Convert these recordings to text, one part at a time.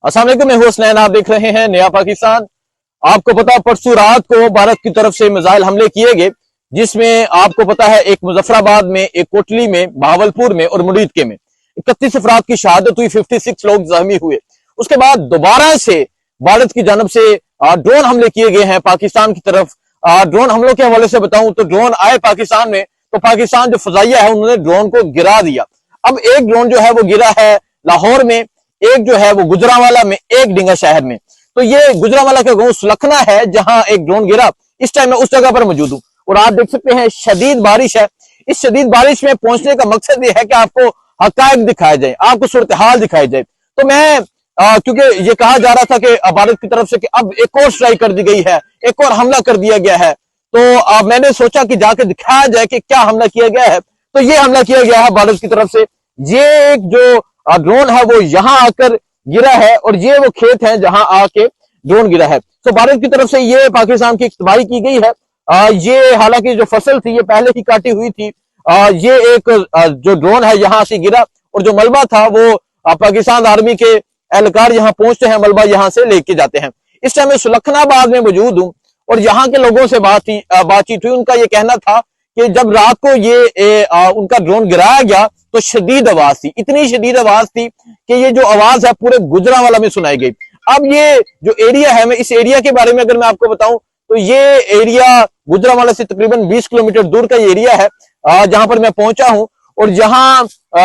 अस्सलाम वालेकुम, मैं हूं हसनैन। आप देख रहे हैं नया पाकिस्तान। आपको पता है परसों रात को भारत की तरफ से मिसाइल हमले किए गए, जिसमें आपको पता है एक मुजफ्फराबाद में, एक कोटली में, बहावलपुर में और मुरीद के में 31 अफराद की शहादत हुई, 56 लोग जख्मी हुए। उसके बाद दोबारा से भारत की जानब से ड्रोन हमले किए गए हैं पाकिस्तान की तरफ। ड्रोन हमलों के हवाले से बताऊं तो ड्रोन आए पाकिस्तान में, तो पाकिस्तान जो फजाइया है उन्होंने ड्रोन को गिरा दिया। अब एक ड्रोन जो है वो गिरा है लाहौर में, एक जो है वो गुजरांवाला में, एक डिंगा शहर में। तो ये गुजरांवाला का गांव सुलखना है जहां एक ड्रोन गिरा। इस टाइम मैं उस जगह पर मौजूद हूं और आप देख सकते हैं शदीद बारिश है। इस शदीद बारिश में पहुंचने का मकसद ये है कि आपको हकायक दिखाया जाए, आपको सूरत हाल दिखाई जाए। तो मैं क्योंकि ये कहा जा रहा था कि भारत की तरफ से कि अब एक और स्ट्राइक कर दी गई है, एक और हमला कर दिया गया है, तो मैंने सोचा कि जाके दिखाया जाए कि क्या हमला किया गया है। तो ये हमला किया गया है भारत की तरफ से। ये एक जो ड्रोन है वो यहां आकर गिरा है और ये वो खेत है जहां आके ड्रोन गिरा है। तो भारत की तरफ से ये पाकिस्तान की तबाही की गई है। ये हालांकि जो फसल थी ये पहले ही काटी हुई थी। ये एक जो ड्रोन है यहां से गिरा और जो मलबा था वो पाकिस्तान आर्मी के एहलकार यहां पहुंचते हैं, मलबा यहां से लेके जाते हैं। इस टाइम मैं सुलखनाबाद में मौजूद हूं और यहाँ के लोगों से बातचीत हुई। उनका ये कहना था कि जब रात को ये उनका ड्रोन गिराया गया तो शदीद आवाज थी, इतनी शदीद आवाज थी कि ये जो आवाज है पूरे गुजरांवाला में सुनाई गई। अब ये जो एरिया है, मैं इस एरिया के बारे में अगर मैं आपको बताऊं तो ये एरिया गुजरांवाला से तकरीबन 20 किलोमीटर दूर का ये एरिया है जहां पर मैं पहुंचा हूं। और जहां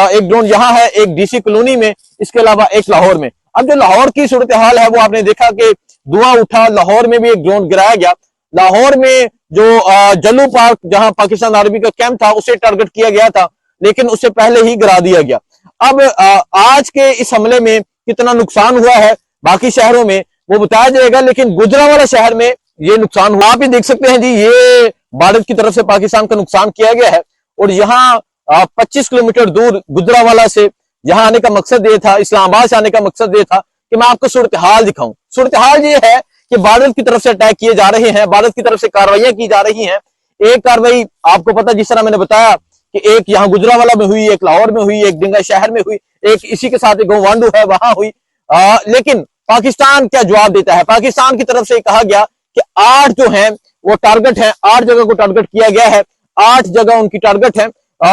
एक ड्रोन यहाँ है, एक डीसी कॉलोनी में, इसके अलावा एक लाहौर में। अब जो लाहौर की सूरत हाल है वो आपने देखा कि धुआं उठा, लाहौर में भी एक ड्रोन गिराया गया। लाहौर में जो जल्लू पार्क जहां पाकिस्तान आर्मी का कैंप था उसे टारगेट किया गया था, लेकिन उससे पहले ही गिरा दिया गया। अब आज के इस हमले में कितना नुकसान हुआ है बाकी शहरों में वो बताया जाएगा, लेकिन गुजरांवाला शहर में ये नुकसान हुआ। आप ही देख सकते हैं जी, ये भारत की तरफ से पाकिस्तान का नुकसान किया गया है। और यहाँ 25 किलोमीटर दूर गुजरांवाला से यहाँ आने का मकसद ये था, इस्लामाबाद से आने का मकसद ये था कि मैं आपको सूरत हाल दिखाऊं। सूरत हाल ये है कि भारत की तरफ से अटैक किए जा रहे हैं, भारत की तरफ से कार्रवाइयां की जा रही हैं। एक कार्रवाई आपको पता, जिस तरह मैंने बताया कि एक यहाँ गुजरांवाला में हुई, एक लाहौर में हुई, एक डिंगा शहर में हुई, एक इसी के साथ एक गोवांडू है वहां हुई। लेकिन पाकिस्तान क्या जवाब देता है? पाकिस्तान की तरफ से कहा गया कि 8 जो है वो टारगेट है, 8 जगह को टारगेट किया गया है, 8 जगह उनकी टारगेट है।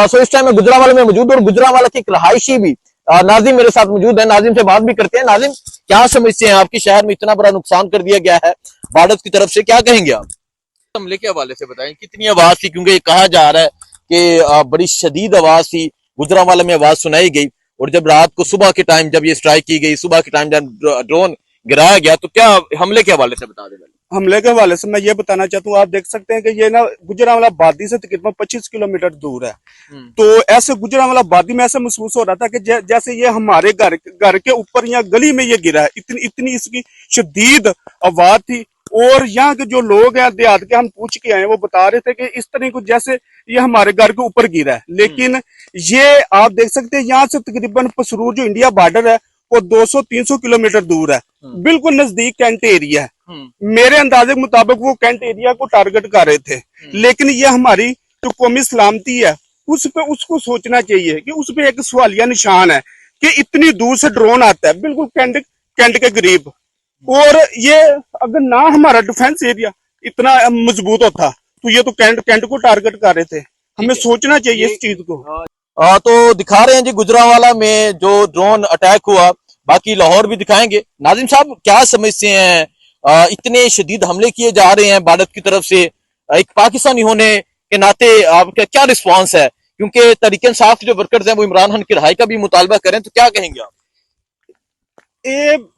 सो इस टाइम मैं गुजरांवाला में मौजूद हूं और गुजरांवाला की एक रहायशी भी नाजिम मेरे साथ मौजूद है। नाजिम से बात भी करते हैं। नाजिम, क्या समझते हैं, आपके शहर में इतना बड़ा नुकसान कर दिया गया है भारत की तरफ से, क्या कहेंगे आप? हमले के हवाले से बताएं, कितनी आवाज थी? क्योंकि कहा जा रहा है कि बड़ी शदीद आवाज थी, गुजरांवाला में आवाज सुनाई गई। और जब रात को सुबह के टाइम जब ये स्ट्राइक की गई, सुबह के टाइम जब ड्रोन गिराया गया, तो क्या हमले के हवाले से बता दें? हमले के हवाले से मैं ये बताना चाहता हूँ, आप देख सकते हैं कि ये ना गुजरांवाला वादी से तकरीबन 25 किलोमीटर दूर है। तो ऐसे गुजरांवाला वादी में ऐसा महसूस हो रहा था कि जैसे ये हमारे घर के ऊपर या गली में ये गिरा है। इतनी इसकी शदीद आवाज थी। और यहाँ के जो लोग हैं देहात के, हम पूछ के आए, वो बता रहे थे कि इस तरह को जैसे ये हमारे घर के ऊपर गिरा है। लेकिन ये आप देख सकते हैं यहाँ से तकरीबन पसरूर जो इंडिया बॉर्डर है वो 200-300 किलोमीटर दूर है, बिल्कुल नजदीक कैंट एरिया है। मेरे अंदाजे के मुताबिक वो कैंट एरिया को टारगेट कर रहे थे। लेकिन ये हमारी जो कौमी सलामती है उस पे उसको सोचना चाहिए कि उस पे एक सवालिया निशान है कि इतनी दूर से ड्रोन आता है बिल्कुल कैंट के करीब। और ये अगर ना हमारा डिफेंस एरिया इतना मजबूत होता तो ये तो कैंट को टारगेट कर रहे थे। हमें सोचना चाहिए इस चीज को। तो दिखा रहे हैं जी गुजरांवाला में जो ड्रोन अटैक हुआ, बाकी लाहौर भी दिखाएंगे। नाजिम साहब, क्या समझते हैं, इतने शदीद हमले किए जा रहे हैं भारत की तरफ से, एक पाकिस्तानी होने के नाते आपका क्या रिस्पांस है? क्योंकि तहरीक इंसाफ के जो वर्कर्स हैं वो इमरान खान की रिहाई का भी मुतालबा करें, तो क्या कहेंगे आप?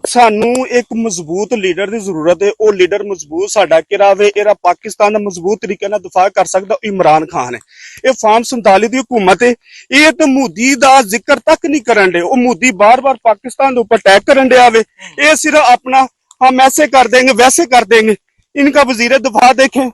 सानू एक मजबूत लीडर की जरूरत है। वो लीडर मजबूत साडा किहड़ा वे, इहदा पाकिस्तान दा मजबूत तरीके नाल दिफा कर सकदा इमरान खान है। ये फार्म 47 दी हुकूमत है, ये तो मोदी दा जिक्र तक नहीं करन दे। वो मोदी बार बार पाकिस्तान के ऊपर अटैक करन दे आवे। ये सिर्फ अपना हम ऐसे कर देंगे वैसे कर देंगे। इनका वजीर दिफा देखें,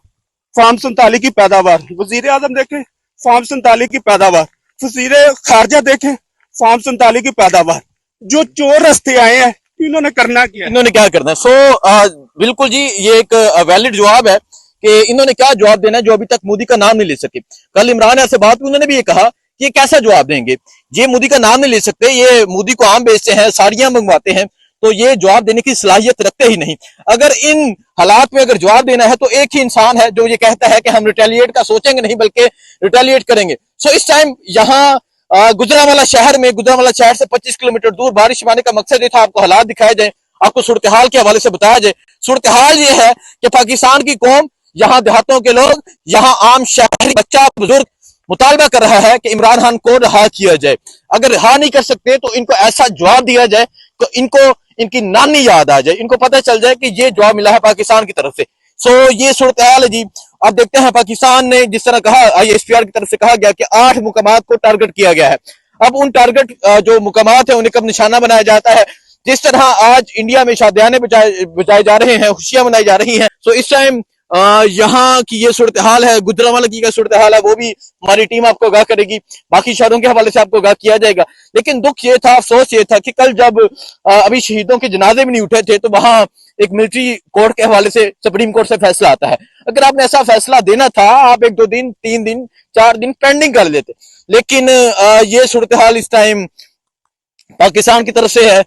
फार्म 47 की पैदावार, वजीर आजम देखें, फार्म 47 की पैदावार, वजीर खारजा देखें, फार्म 47 की पैदावार। जो चोर रास्ते आए हैं इन्होंने करना क्या, इन्होंने क्या करना है? बिल्कुल जी, ये एक वैलिड जवाब है कि इन्होंने क्या जवाब देना है जो अभी तक मोदी का नाम नहीं ले सके। कल इमरान से बात हुई, उन्होंने भी ये कहा कि ये कैसा जवाब देंगे, ये मोदी का नाम नहीं ले सकते, ये मोदी को आम बेचते हैं, साड़ियां मंगवाते हैं। तो ये जवाब देने की सलाहियत रखते ही नहीं। अगर इन हालात में अगर जवाब देना है तो एक ही इंसान है जो ये कहता है कि हम रिटेलिएट का सोचेंगे नहीं बल्कि रिटेलिएट करेंगे। सो इस टाइम यहाँ गुजरांवाला शहर में, गुजरांवाला शहर से 25 किलोमीटर दूर बारिश आने का मकसद ये था आपको हालात दिखाए जाए, आपको सूरत हाल के हवाले से बताया जाए। सूरत हाल ये है कि पाकिस्तान की कौम, यहाँ देहातों के लोग, यहाँ आम शहरी बच्चा बुजुर्ग मुतालबा कर रहा है कि इमरान खान को रहा किया जाए। अगर रहा नहीं कर सकते तो इनको ऐसा जवाब दिया जाए तो इनको इनकी नानी याद आ जाए, इनको पता चल जाए कि ये जवाब मिला है पाकिस्तान की तरफ से। सो ये सूरत हाल है जी। अब देखते हैं पाकिस्तान ने जिस तरह कहा, ISPR की तरफ से कहा गया कि 8 मुकामात को टारगेट किया गया है। अब उन टारगेट जो मुकामात है उन्हें कब निशाना बनाया जाता है। जिस तरह आज इंडिया में शादियाने बजाए जा रहे हैं, खुशियां मनाई जा रही हैं, तो इस टाइम यहाँ की ये सूरत हाल है। गुजरांवाला की क्या सूरत हाल है वो भी हमारी टीम आपको आगाह करेगी, बाकी शहरों के हवाले से आपको आगाह किया जाएगा। लेकिन दुख ये था, अफसोस ये था कि कल जब अभी शहीदों के जनाजे भी नहीं उठे थे तो वहां एक मिलिट्री कोर्ट के हवाले से सुप्रीम कोर्ट से फैसला आता है। अगर आपने ऐसा फैसला देना था, आप 1-2 दिन, 3 दिन, 4 दिन पेंडिंग कर लेते। लेकिन ये सूरत हाल इस टाइम पाकिस्तान की तरफ से है।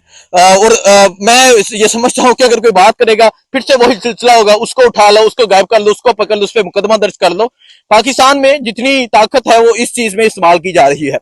और मैं ये समझता हूं कि अगर कोई बात करेगा फिर से वही सिलसिला होगा, उसको उठा लो, उसको गायब कर लो, उसको पकड़ लो, उस पर मुकदमा दर्ज कर लो। पाकिस्तान में जितनी ताकत है वो इस चीज में इस्तेमाल की जा रही है।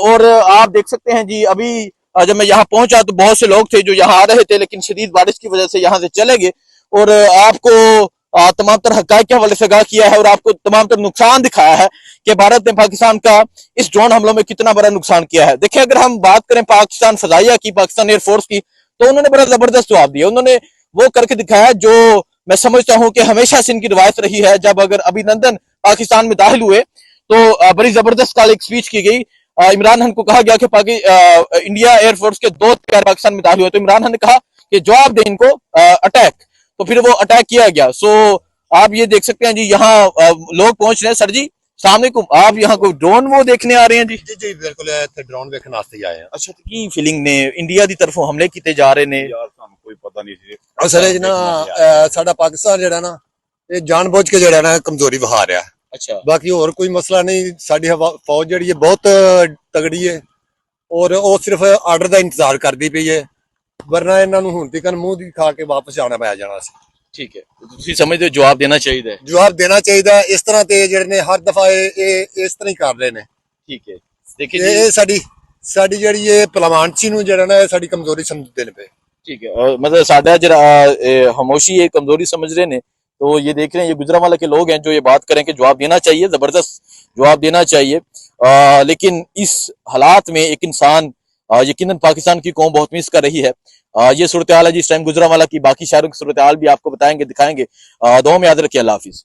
और आप देख सकते हैं जी, अभी जब मैं यहाँ पहुंचा तो बहुत से लोग थे जो यहाँ आ रहे थे, लेकिन शदीद बारिश की वजह से यहाँ से चले गए। और आपको तमाम तरह हक़ाइक़ के हवाले से आगाह किया है और आपको तमाम तरह नुकसान दिखाया है कि भारत ने पाकिस्तान का इस ड्रोन हमलों में कितना बड़ा नुकसान किया है। देखिए, अगर हम बात करें पाकिस्तान फजाइया की, पाकिस्तान एयरफोर्स की, तो उन्होंने बड़ा जबरदस्त जवाब दिया। उन्होंने वो करके दिखाया जो मैं समझता हूं कि हमेशा से इनकी रिवायत रही है। जब अगर अभिनंदन पाकिस्तान में दाखिल हुए तो बड़ी जबरदस्त कल एक स्पीच की गई। इमरान खान को कहा गया कि इंडिया एयरफोर्स के 2 पाकिस्तान में दाखिल हुए, तो इमरान खान ने कहा कि जवाब दे इनको अटैक, तो फिर वो अटैक किया गया। सो आप ये देख सकते हैं जी, यहाँ लोग पहुंच रहे हैं। सर जी सामने आप यहाँ को ड्रोन वो देखने आ रहे हैं जी? जी जी बिल्कुल, ड्रोन देखने वास्ते ही आए हैं। अच्छा, तो की फीलिंग ने इंडिया की तरफों हमले किए जा रहे ने? यार सानू कोई पता नहीं सी असल च ना साडा पाकिस्तान जेड़ा ना ये जानबूझ के जेड़ा ना कमजोरी विखा रहा है। अच्छा, बाकी और कोई मसला नहीं। साडी फौज जेड़ी है बहुत तगड़ी है और वो सिर्फ आर्डर का इंतजार करती पई है, वरना इन्हां नूं हुण तक मुंह दिखा के वापस जाना पै जाना सी। ठीक है, तो तुसी समझदे हो जवाब देना चाहिए? जवाब देना चाहिए। इस तरह ते जेड़े ने हर दफा इस तरह ही कर रहे ने। ठीक है, देखिए ये साडी जेड़ी ये पलवानची नूं जेड़ा ना साडी कमजोरी समझदे ने पे। ठीक है, और मतलब साडा जरा खामोशी ये कमजोरी समझ रहे ने, तो ये देख रहे हैं ये गुजरांवाला के लोग हैं जो ये बात करें कि जवाब देना चाहिए, जबरदस्त जवाब देना चाहिए। लेकिन इस हालात में एक इंसान, यकीनन पाकिस्तान की कौम बहुत मिस कर रही है। ये सूरत हाल है जी इस टाइम गुजरांवाला की। बाकी शहरों की सूरत हाल भी आपको बताएंगे, दिखाएंगे। दुआ में याद रखिए। अल्लाह हाफिज।